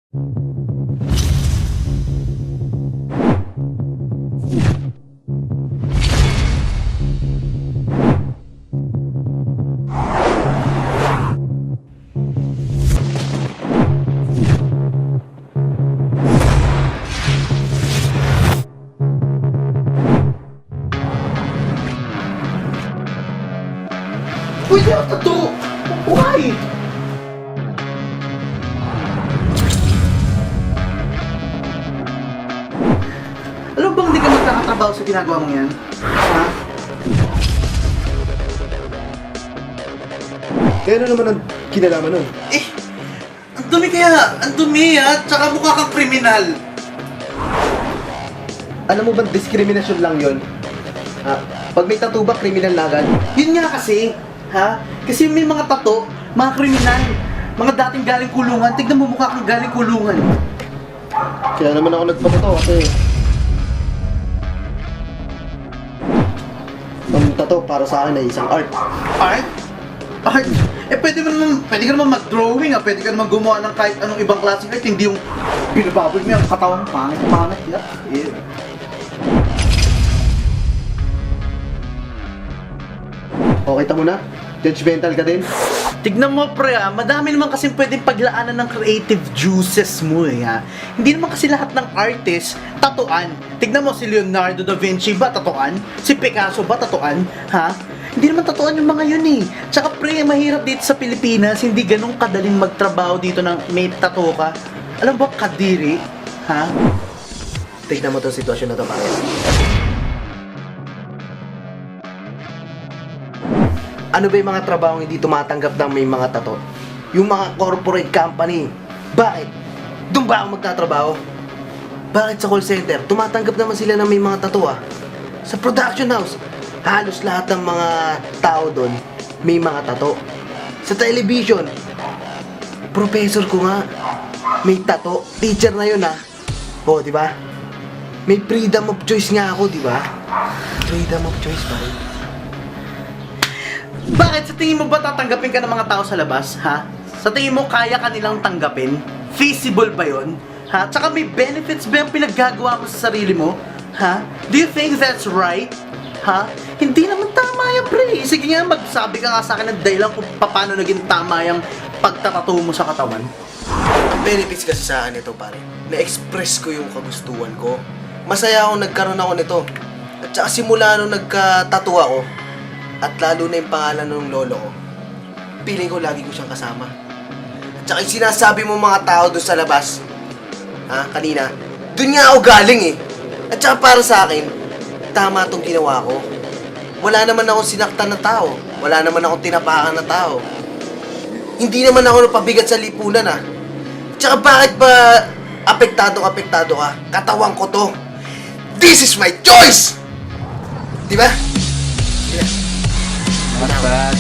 Pwede ako to! Why? Alam bang hindi ka magkakatrabaho sa ginagawa mo yan? Ha? Kaya ano naman ang kinalaman nun? Eh, ang dumi kaya! Ang dumi ha! Tsaka mukha kang kriminal! Alam mo bang diskriminasyon lang yon? Ha? Pag may tattoo ba, kriminal na agad? Yun nga kasi, ha? Kasi may mga tato, mga kriminal, mga dating galing kulungan, tignan mo mukha kang galing kulungan. Kaya naman ako nagpatato kasi ang tato para sa akin ay isang art. Art? Art? Eh pwede ka naman mag-drawing ha, pwede ka naman gumawa ng kahit anong ibang klaseng art, hindi yung binababoy mo yung katawan pangit, yeah. Okay, kita mo na? Judgmental ka din? Tignan mo pre ha, madami naman kasi pwedeng paglaanan ng creative juices mo eh ha. Hindi naman kasi lahat ng artist tatuan. Tignan mo si Leonardo da Vinci ba tatuan? Si Picasso ba tatuan? Ha? Hindi naman tatuan yung mga yun eh. Tsaka pre, mahirap dito sa Pilipinas, hindi ganun kadaling magtrabaho dito ng may tattoo ka. Alam mo ba kadiri? Ha? Tignan mo itong sitwasyon na to, pare. Ano ba yung mga trabaho hindi tumatanggap ng may mga tato? Yung mga corporate company. Bakit? Doon ba ako magtatrabaho? Bakit sa call center? Tumatanggap naman sila ng may mga tato ah. Sa production house, halos lahat ng mga tao doon may mga tato. Sa television, professor ko nga, may tato. Teacher na yun ah. O, di ba? May freedom of choice nga ako, di ba? Freedom of choice pa rin. Bakit? Sa tingin mo ba tatanggapin ka ng mga tao sa labas, ha? Sa tingin mo kaya kanilang tanggapin? Feasible ba yun? Ha? Tsaka may benefits ba yung pinaggagawa mo sa sarili mo? Ha? Do you think that's right? Ha? Hindi naman tama yan, pre. Sige nga, magsabi ka nga sa akin ng dahilan kung paano naging tama yung pagtatato mo sa katawan. Ang benefits kasi sa akin ito, pare. Na-express ko yung kagustuhan ko. Masaya ako nagkaroon ako nito. At saka simula nung nagka-tattoo ako, at lalo na yung pangalan ng lolo ko, feeling ko lagi ko siyang kasama. At saka yung sinasabi mo mga tao doon sa labas, ha, kanina, doon nga ako galing eh. At saka para sa akin, tama itong ginawa ko. Wala naman akong sinaktan na tao. Wala naman akong tinapakan na tao. Hindi naman ako napabigat sa lipunan ah. At saka bakit ba apektado ka? Katawan ko to. This is my choice! Di ba? Not bad.